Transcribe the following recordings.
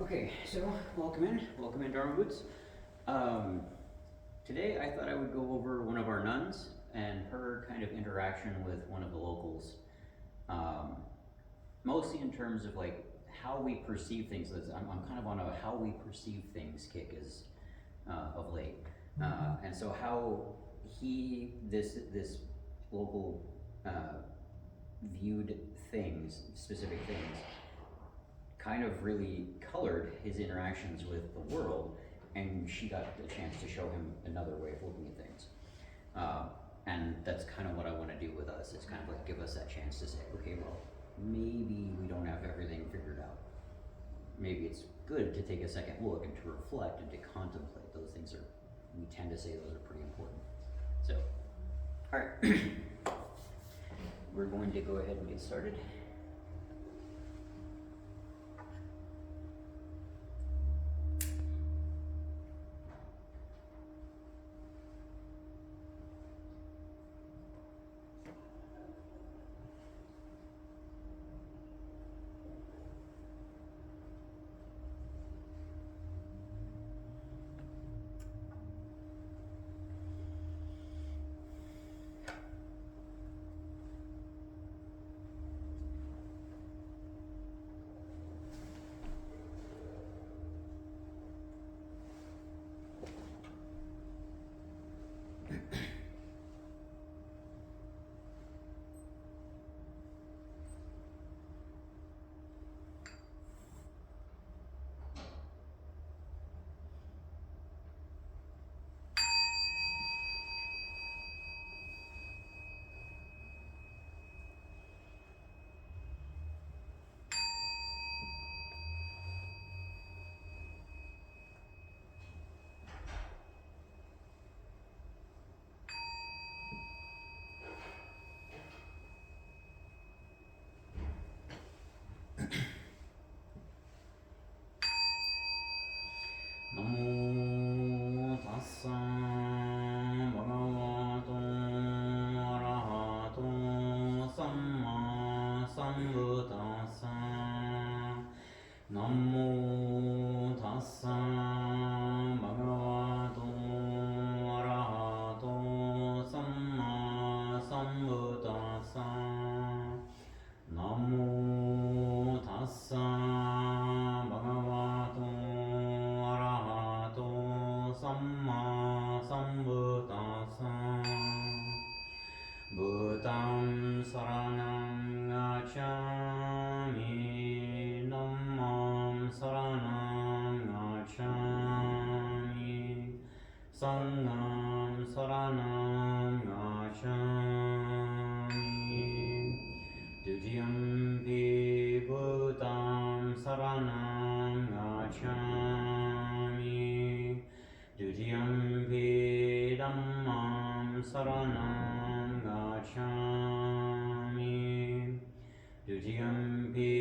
Okay, so welcome in, Dharma Boots. Um, Today I thought I would go over one of our nuns and her kind of interaction with one of the locals, um, mostly in terms of like how we perceive things. I'm kind of on a how we perceive things kick is of late, and so how this local viewed things, specific things, kind of really colored his interactions with the world, and she got the chance to show him another way of looking at things. And that's kind of what I want to do with us. It's kind of like give us that chance to say, okay, well, maybe we don't have everything figured out. Maybe it's good to take a second look and to reflect and to contemplate. Those things are, we tend to say those are pretty important. So, all right, we're going to go ahead and get started. Namo tassa bhagavato arahato samma sambuddhassa. Namo tassa bhagavato arahato samma sambuddhassa. Namo tassa bhagavato arahato samma sambuddhassa. Buddham saranam gacchami, dhammam saranam gacchami, sangham saranam gacchami. Dutiyampi Buddham saranam gacchami, Dutiyampi Dhammam saranam gacchami, Dutiyampi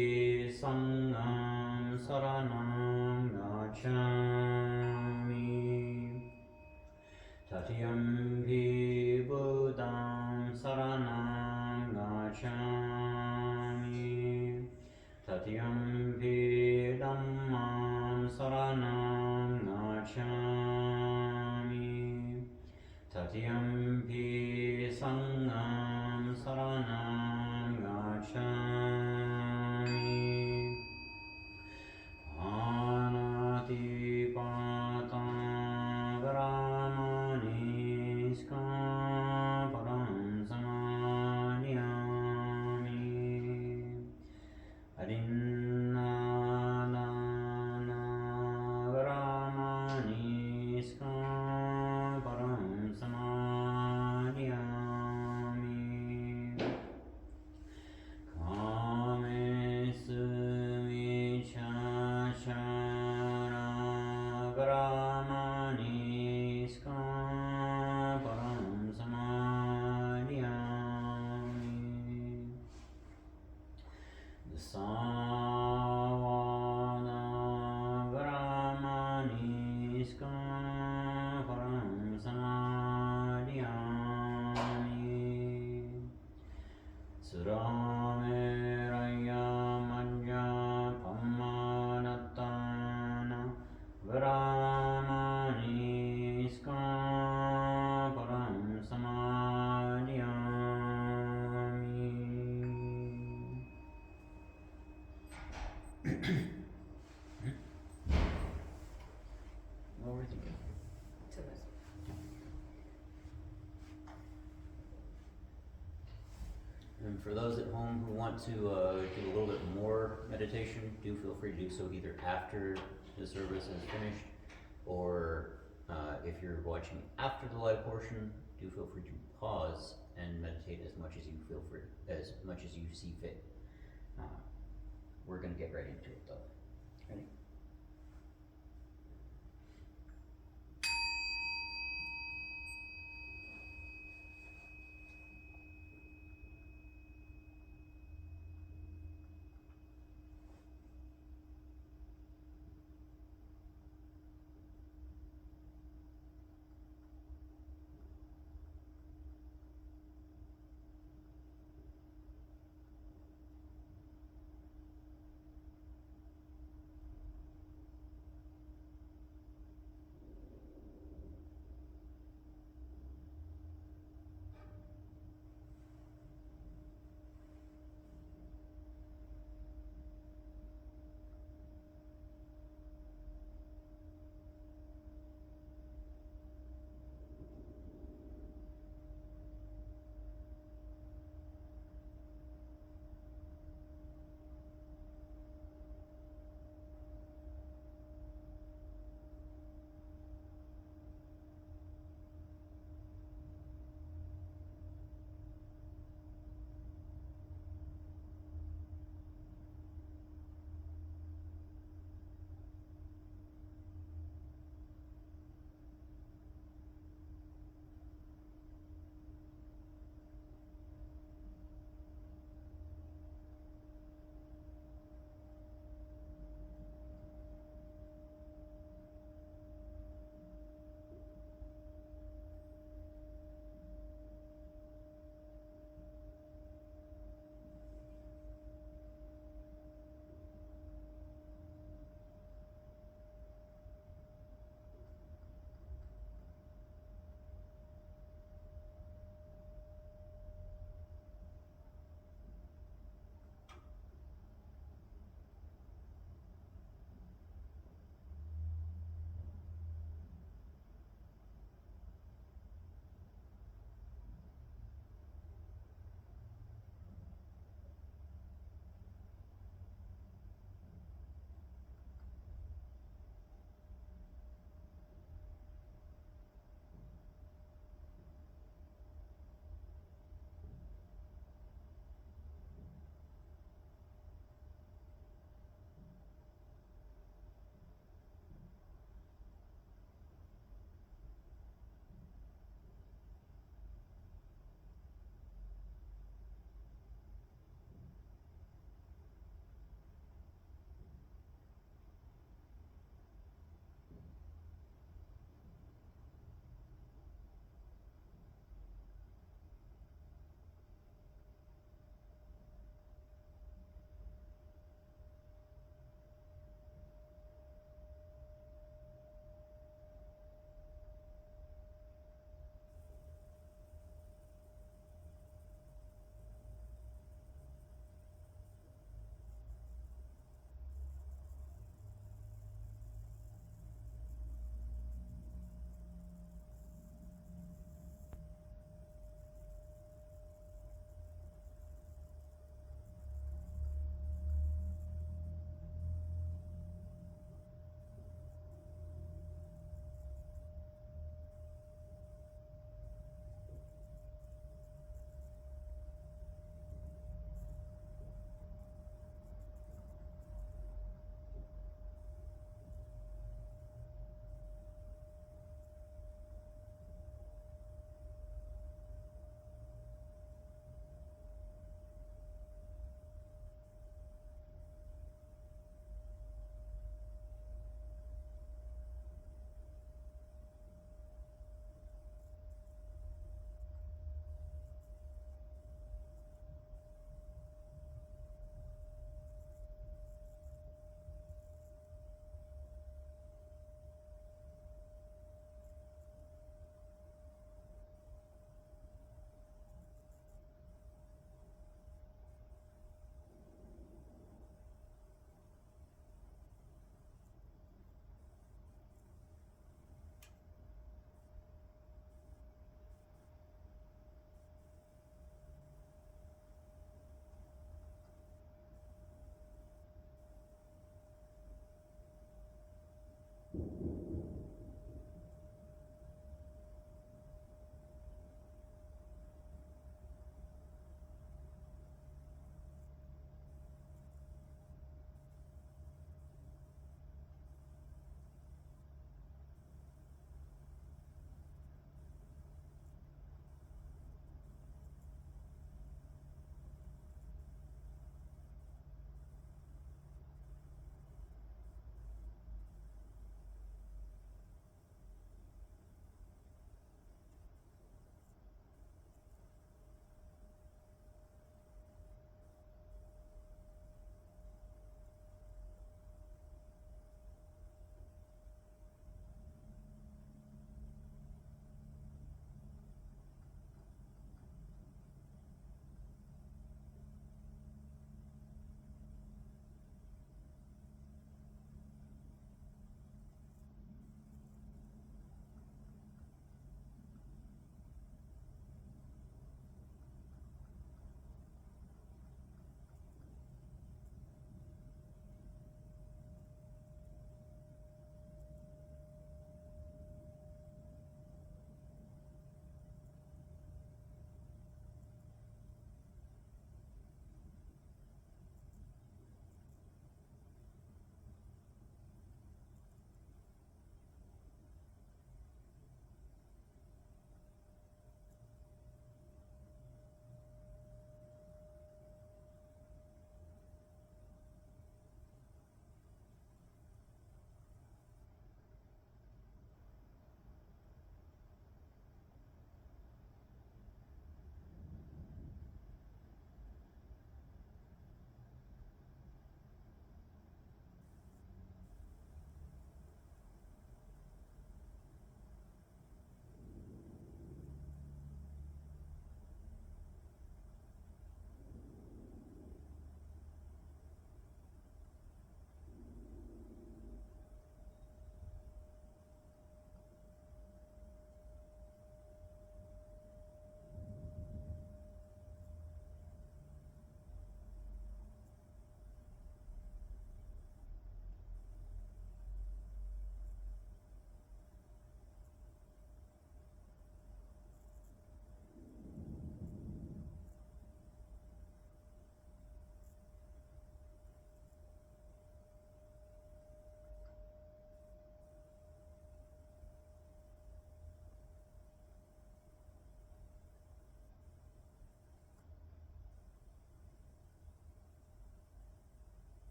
Sangham saranam gacchami. Tatiyampi Buddham saranam gacchami, Tatiyampi Dhammam saranam gacchami, Tatiyampi Sangham saranam gacchami. Anatipata Brahmani param samadhyami. Adinnadana Brahmani param samadhyami. Kamesu vichachara Brahmani param samadhyami. The What were you thinking? To this. And for those at home who want to do a little bit more meditation, do feel free to do so either after the service is finished, or if you're watching after the live portion, do feel free to pause and meditate as much as you feel free, as much as you see fit. We're gonna get right into it though. Ready?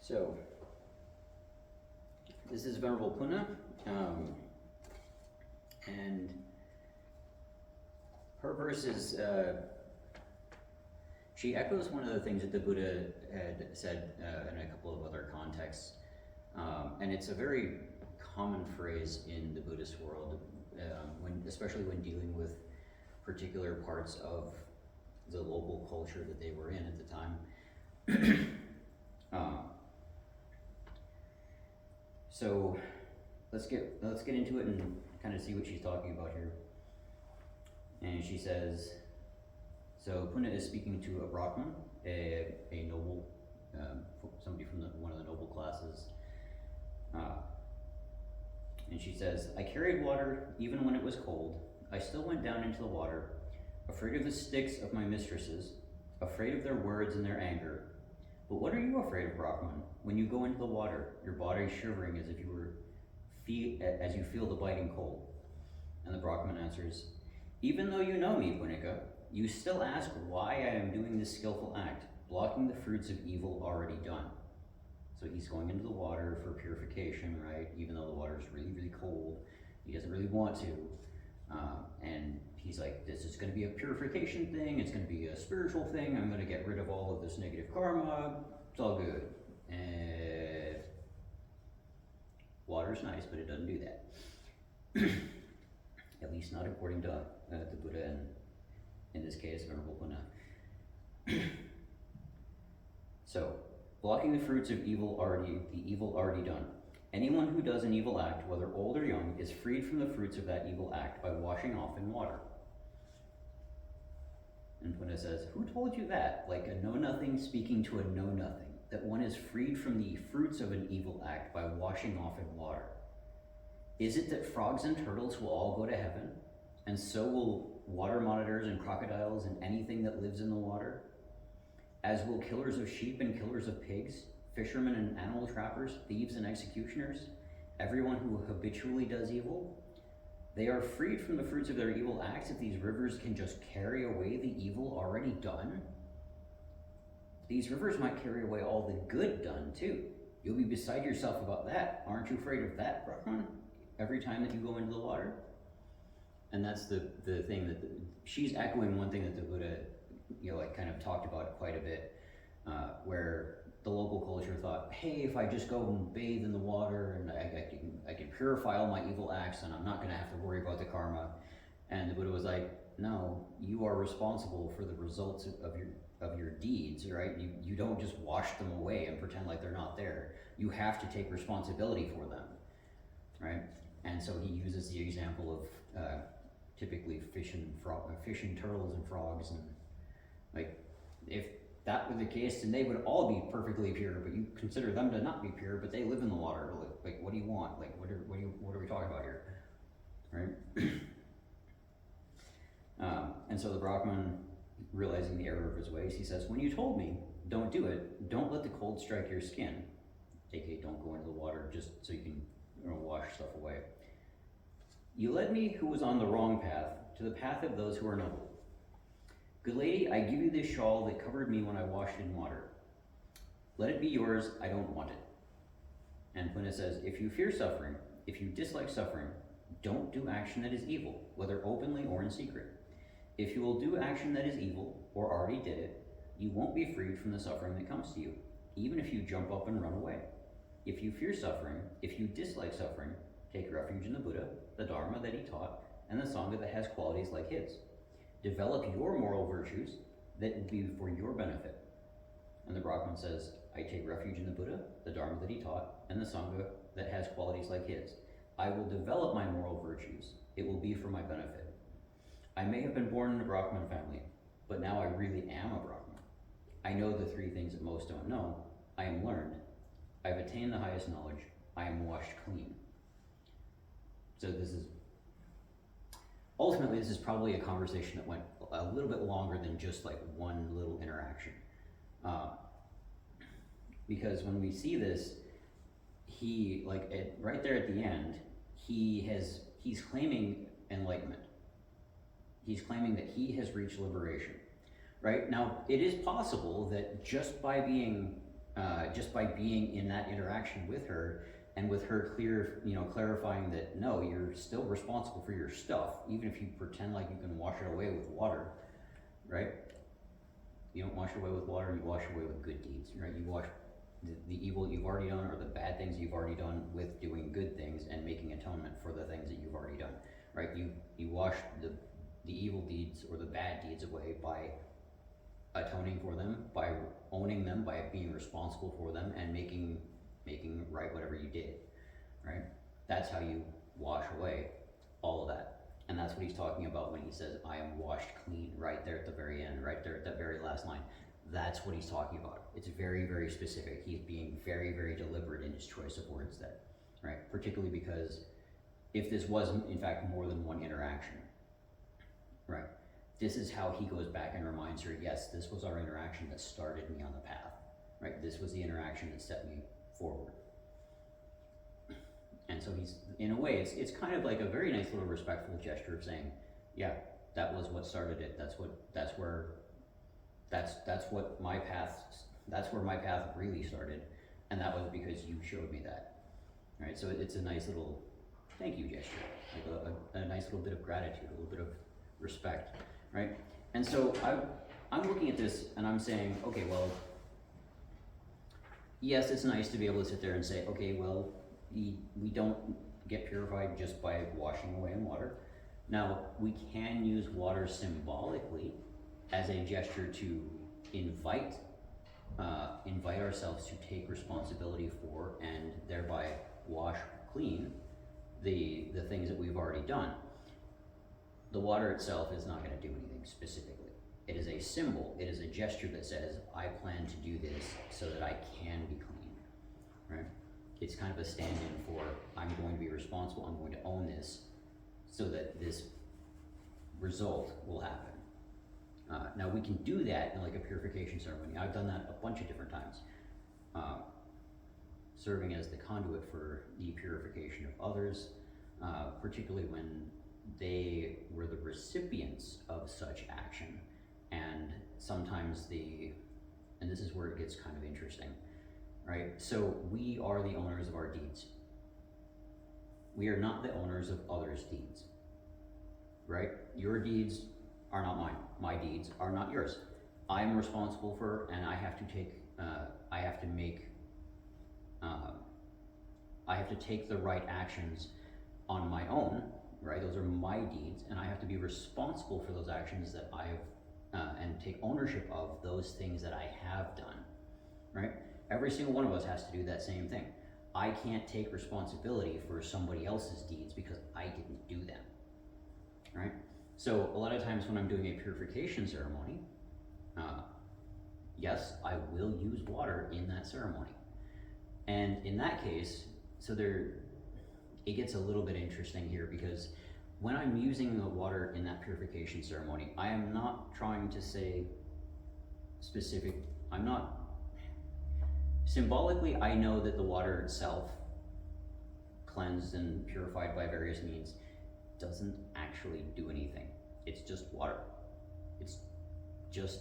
So, this is Venerable Punna, and her verse is, she echoes one of the things that the Buddha had said in a couple of other contexts, and it's a very common phrase in the Buddhist world, especially when dealing with particular parts of the local culture that they were in at the time. So let's get into it and kind of see what she's talking about here. And she says, so Punna is speaking to a Brahman, a noble, somebody from one of the noble classes. And she says, I carried water even when it was cold. I still went down into the water, afraid of the sticks of my mistresses, afraid of their words and their anger. But what are you afraid of, Brahman? When you go into the water, your body shivering as if you feel the biting cold. And the Brahman answers, even though you know me, Punika, you still ask why I am doing this skillful act, blocking the fruits of evil already done. So he's going into the water for purification, right? Even though the water is really, really cold, he doesn't really want to. And he's like, this is going to be a purification thing, it's going to be a spiritual thing, I'm going to get rid of all of this negative karma, it's all good. And water's nice, but it doesn't do that. At least not according to the Buddha, and in this case, Venerable Punna. So, blocking the fruits of evil already done. Anyone who does an evil act, whether old or young, is freed from the fruits of that evil act by washing off in water. And Punna says, who told you that? Like a know-nothing speaking to a know-nothing, that one is freed from the fruits of an evil act by washing off in water. Is it that frogs and turtles will all go to heaven, and so will water monitors and crocodiles and anything that lives in the water? As will killers of sheep and killers of pigs, fishermen and animal trappers, thieves and executioners, everyone who habitually does evil? They are freed from the fruits of their evil acts if these rivers can just carry away the evil already done. These rivers might carry away all the good done too. You'll be beside yourself about that. Aren't you afraid of that, Brahman? Every time that you go into the water? And that's the thing that she's echoing one thing that the Buddha, kind of talked about quite a bit, where the local culture thought, hey, if I just go and bathe in the water and I can purify all my evil acts and I'm not going to have to worry about the karma. And the Buddha was like, no, you are responsible for the results of your deeds, right? You don't just wash them away and pretend like they're not there. You have to take responsibility for them, right? And so he uses the example of typically fish and turtles and frogs, and like if that were the case, then they would all be perfectly pure, but you consider them to not be pure, but they live in the water. Like what do you want? Like what are we talking about here, right? And so the Brahman, realizing the error of his ways, he says, when you told me, don't do it, don't let the cold strike your skin. aka don't go into the water just so you can wash stuff away. You led me, who was on the wrong path, to the path of those who are noble. Good lady, I give you this shawl that covered me when I washed in water. Let it be yours, I don't want it. And Punna says, if you fear suffering, if you dislike suffering, don't do action that is evil, whether openly or in secret. If you will do action that is evil, or already did it, you won't be freed from the suffering that comes to you, even if you jump up and run away. If you fear suffering, if you dislike suffering, take refuge in the Buddha, the Dharma that he taught, and the Sangha that has qualities like his. Develop your moral virtues that will be for your benefit. And the Brahman says, I take refuge in the Buddha, the Dharma that he taught, and the Sangha that has qualities like his. I will develop my moral virtues. It will be for my benefit. I may have been born in a Brahman family, but now I really am a Brahman. I know the three things that most don't know. I am learned. I've attained the highest knowledge. I am washed clean. So ultimately this is probably a conversation that went a little bit longer than just like one little interaction. Because when we see this, he, right there at the end, he's claiming enlightenment. He's claiming that he has reached liberation, right? Now, it is possible that just by being just by being in that interaction with her, and with her clarifying that no, you're still responsible for your stuff, even if you pretend like you can wash it away with water, right? You don't wash it away with water, you wash it away with good deeds, right? You wash the evil you've already done, or the bad things you've already done, with doing good things and making atonement for the things that you've already done, right? You wash the evil deeds or the bad deeds away by atoning for them, by owning them, by being responsible for them, and making right whatever you did, right? That's how you wash away all of that. And that's what he's talking about when he says, I am washed clean, right there at the very end, right there at that very last line. That's what he's talking about. It's very, very specific. He's being very, very deliberate in his choice of words there, right? Particularly because if this wasn't, in fact, more than one interaction, right? This is how he goes back and reminds her, yes, this was our interaction that started me on the path, right? This was the interaction that set me forward. And so he's, in a way, it's kind of like a very nice little respectful gesture of saying, yeah, that was what started it. That's where my path really started, and that was because you showed me that, right? So it's a nice little thank you gesture, like a nice little bit of gratitude, a little bit of respect, right? And so I'm looking at this and I'm saying, okay, well, yes, it's nice to be able to sit there and say, okay, well, we don't get purified just by washing away in water. Now, we can use water symbolically as a gesture to invite ourselves to take responsibility for, and thereby wash clean the things that we've already done. The water itself is not going to do anything specifically. It is a symbol, it is a gesture that says, I plan to do this so that I can be clean, right? It's kind of a stand-in for, I'm going to be responsible, I'm going to own this so that this result will happen. Now we can do that in like a purification ceremony. I've done that a bunch of different times, serving as the conduit for the purification of others, particularly when they were the recipients of such action. And sometimes and this is where it gets kind of interesting, right? So we are the owners of our deeds. We are not the owners of others' deeds, right? Your deeds are not mine. My deeds are not yours. I am responsible for, and I have to take the right actions on my own, right? Those are my deeds, and I have to be responsible for those actions that and take ownership of those things that I have done, right? Every single one of us has to do that same thing. I can't take responsibility for somebody else's deeds because I didn't do them, right? So a lot of times when I'm doing a purification ceremony, yes, I will use water in that ceremony. And in that case, it gets a little bit interesting here, because when I'm using the water in that purification ceremony, I am not trying to say symbolically, I know that the water itself, cleansed and purified by various means, doesn't actually do anything. It's just water. It's just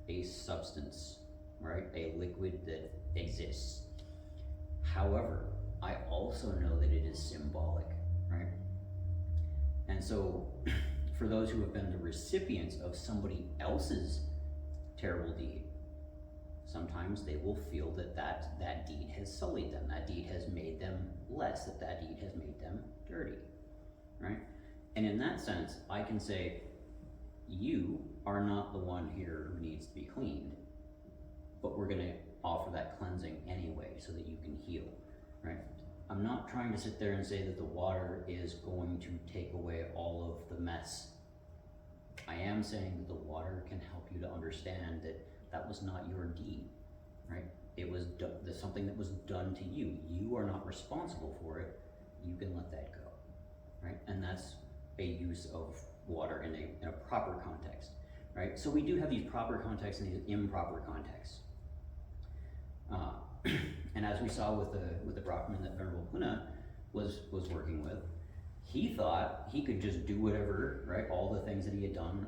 a substance, right? A liquid that exists. However, I also know that it is symbolic, right? And so for those who have been the recipients of somebody else's terrible deed, sometimes they will feel that deed has sullied them, that deed has made them less, that deed has made them dirty, right? And in that sense, I can say, you are not the one here who needs to be cleaned, but we're going to offer that cleansing anyway so that you can heal, right? I'm not trying to sit there and say that the water is going to take away all of the mess. I am saying that the water can help you to understand that that was not your deed, right? It was something that was done to you. You are not responsible for it. You can let that go, right? And that's a use of water in a proper context, right? So we do have these proper contexts and these improper contexts. And as we saw with the Brahman that Venerable Punna was working with, he thought he could just do whatever, right? All the things that he had done,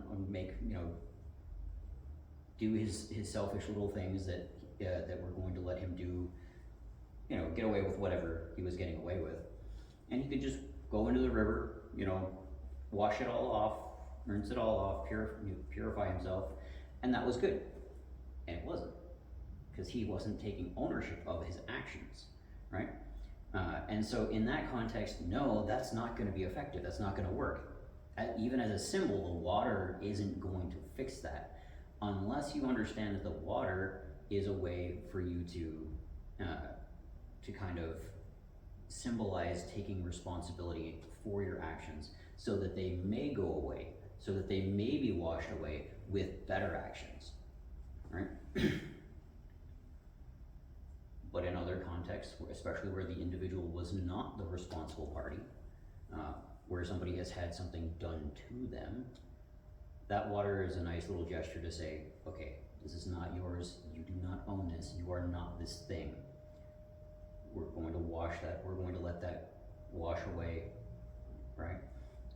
do his selfish little things that that were going to let him do, get away with whatever he was getting away with. And he could just go into the river, wash it all off, rinse it all off, purify himself, and that was good. And it wasn't, because he wasn't taking ownership of his actions, right? And so in that context, no, that's not going to be effective. That's not going to work. Even as a symbol, the water isn't going to fix that, unless you understand that the water is a way for you to kind of symbolize taking responsibility for your actions, so that they may go away, so that they may be washed away with better actions, right? But in other contexts, especially where the individual was not the responsible party, where somebody has had something done to them, that water is a nice little gesture to say, okay, this is not yours, you do not own this, you are not this thing. We're going to wash that, we're going to let that wash away, right?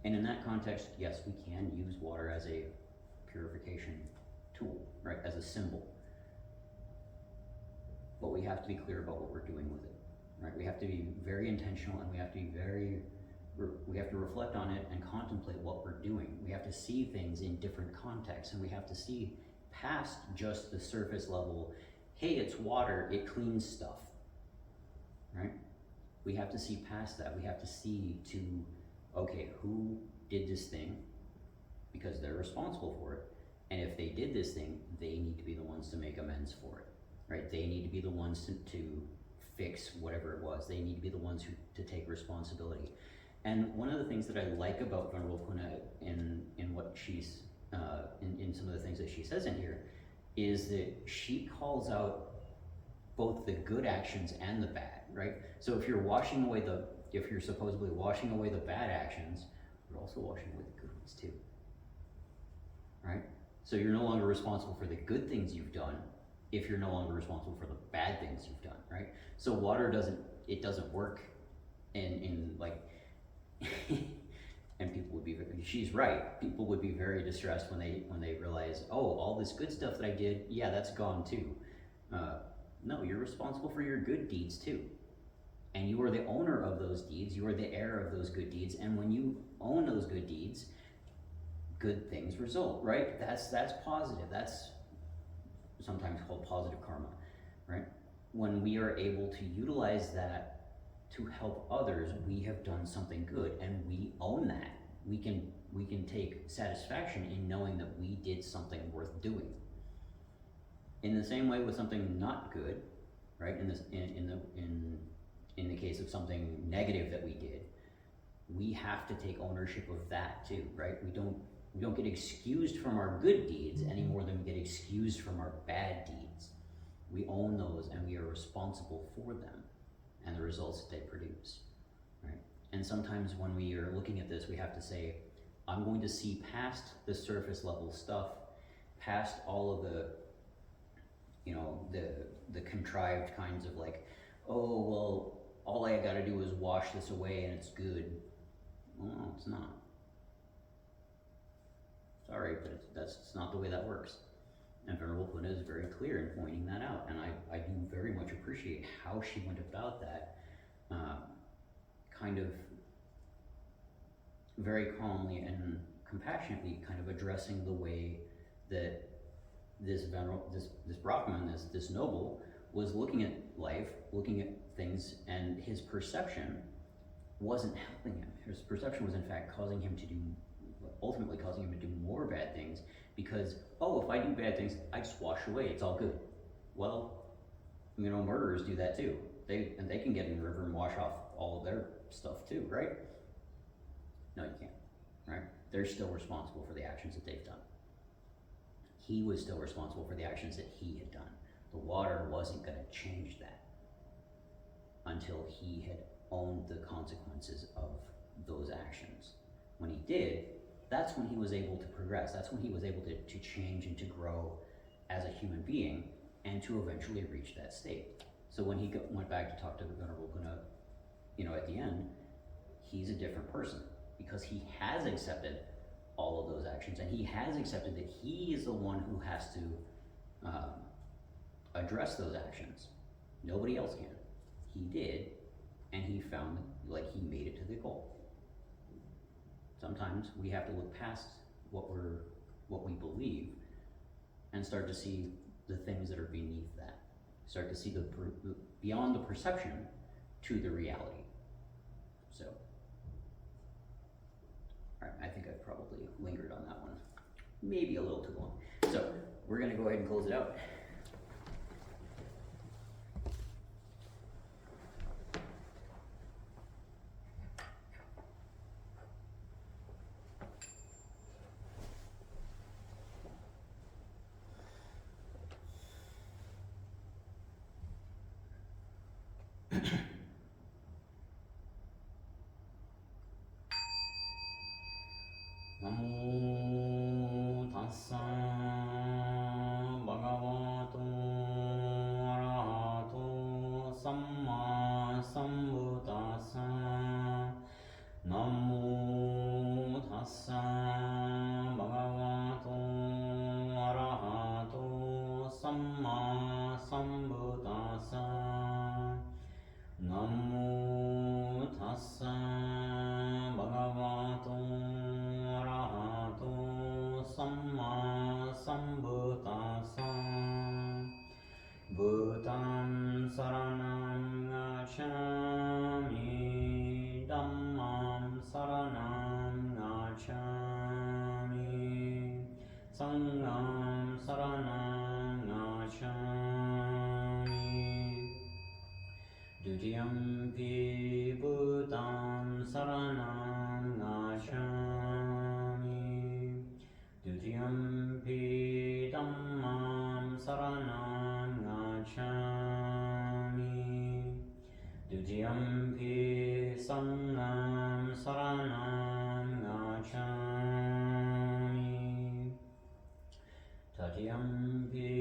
And in that context, yes, we can use water as a purification tool, right, as a symbol. But we have to be clear about what we're doing with it, right? We have to be very intentional, and we have to reflect on it and contemplate what we're doing. We have to see things in different contexts, and we have to see past just the surface level, hey, it's water, it cleans stuff, right? We have to see past that. We have to see okay, who did this thing, because they're responsible for it. And if they did this thing, they need to be the ones to make amends for it, right? They need to be the ones to fix whatever it was. They need to be the ones to take responsibility. And one of the things that I like about Venerable Punna in what she's, in some of the things that she says in here, is that she calls out both the good actions and the bad, right? So if you're supposedly washing away the bad actions, you're also washing away the good ones too, right? So you're no longer responsible for the good things you've done if you're no longer responsible for the bad things you've done, right? So water doesn't work in like, and people would be, she's right, people would be very distressed when they realize, oh, all this good stuff that I did, yeah, that's gone too. No, you're responsible for your good deeds too. And you are the owner of those deeds, you are the heir of those good deeds, and when you own those good deeds, good things result, right? That's positive. That's sometimes called positive karma, right? When we are able to utilize that to help others, we have done something good, and we own that. We can take satisfaction in knowing that we did something worth doing. In the same way with something not good, right? In the case of something negative that we did, we have to take ownership of that too, right? We don't get excused from our good deeds any more than we get excused from our bad deeds. We own those, and we are responsible for them and the results that they produce, right? And sometimes when we are looking at this, we have to say, I'm going to see past the surface level stuff, past all of the contrived kinds of like, oh, well, all I gotta do is wash this away and it's good. Well, no, it's not. Sorry, but that's not the way that works. And Venerable Punna is very clear in pointing that out, and I do very much appreciate how she went about that, kind of very calmly and compassionately, kind of addressing the way that this Brahman, this noble, was looking at life, looking at things, and his perception wasn't helping him. His perception was in fact ultimately causing him to do more bad things, because, oh, if I do bad things, I just wash away, it's all good. Well, murderers do that too. They can get in the river and wash off all of their stuff too, right? No, you can't, right? They're still responsible for the actions that they've done. He was still responsible for the actions that he had done. The water wasn't going to change that until he had owned the consequences of those actions. When he did, that's when he was able to progress. That's when he was able to change and to grow as a human being, and to eventually reach that state. So when he went back to talk to the Venerable Punna, at the end, he's a different person, because he has accepted all of those actions, and he has accepted that he is the one who has to address those actions. Nobody else can. He did, and he found, like, he made it to the goal. Sometimes we have to look past what we believe and start to see the things that are beneath that. Start to see beyond the perception to the reality. So, alright, I think I've probably lingered on that one. Maybe a little too long. So, we're gonna go ahead and close it out. Namo tassa bhagavato arahato samma sambuddhassa. Namo tassa bhagavato arahato samma sambuddhassa. Namo tassa bhagavato arahato samma sambuddhassa. Bhutan saranam gacchami, dhammam saranam gacchami, sangham saranam gacchami. Dutiyampi Bhutam Saranam Gacchami, Dutiyampi Dhammam Saranam Gacchami, Dutiyampi Sangham Saranam Gacchami, Tatiyampi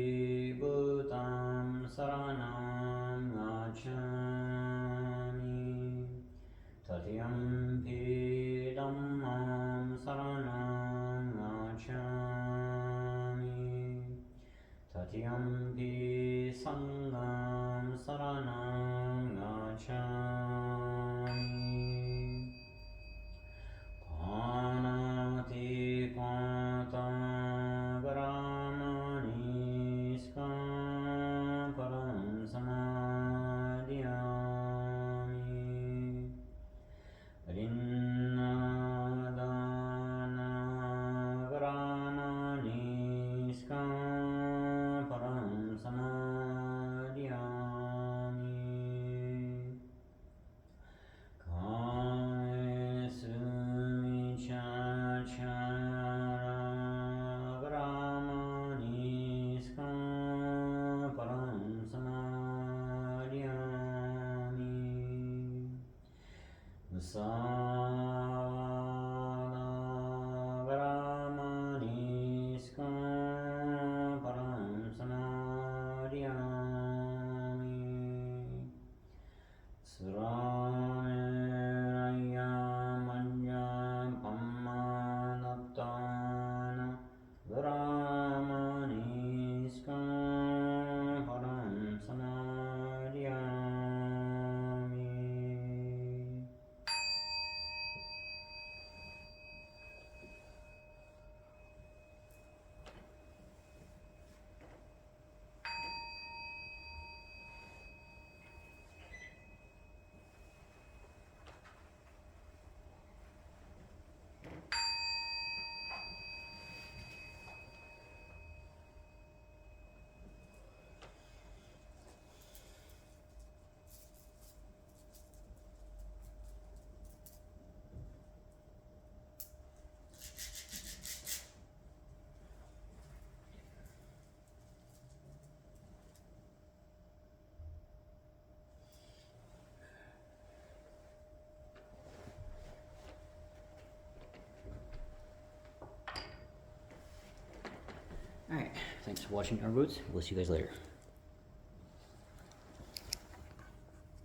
Bhutam Saranam Gacchami, Tatiyampi Dhammam Saranam Gacchami, Tatiyampi Sangham Saranam Gacchami. Panati Pata Brahmani Skaparam Samadhyami, Rinnadana Granani Skaparam Samadhyami, Kame Sumicha Chara Brahmani Skaparam Samadhyami, Musavada Brahmani Skaparam Samadhyami, Suraya Manya Pamanattana Brahmani Skaparam Samadhyami. Alright, thanks for watching our boots. We'll see you guys later.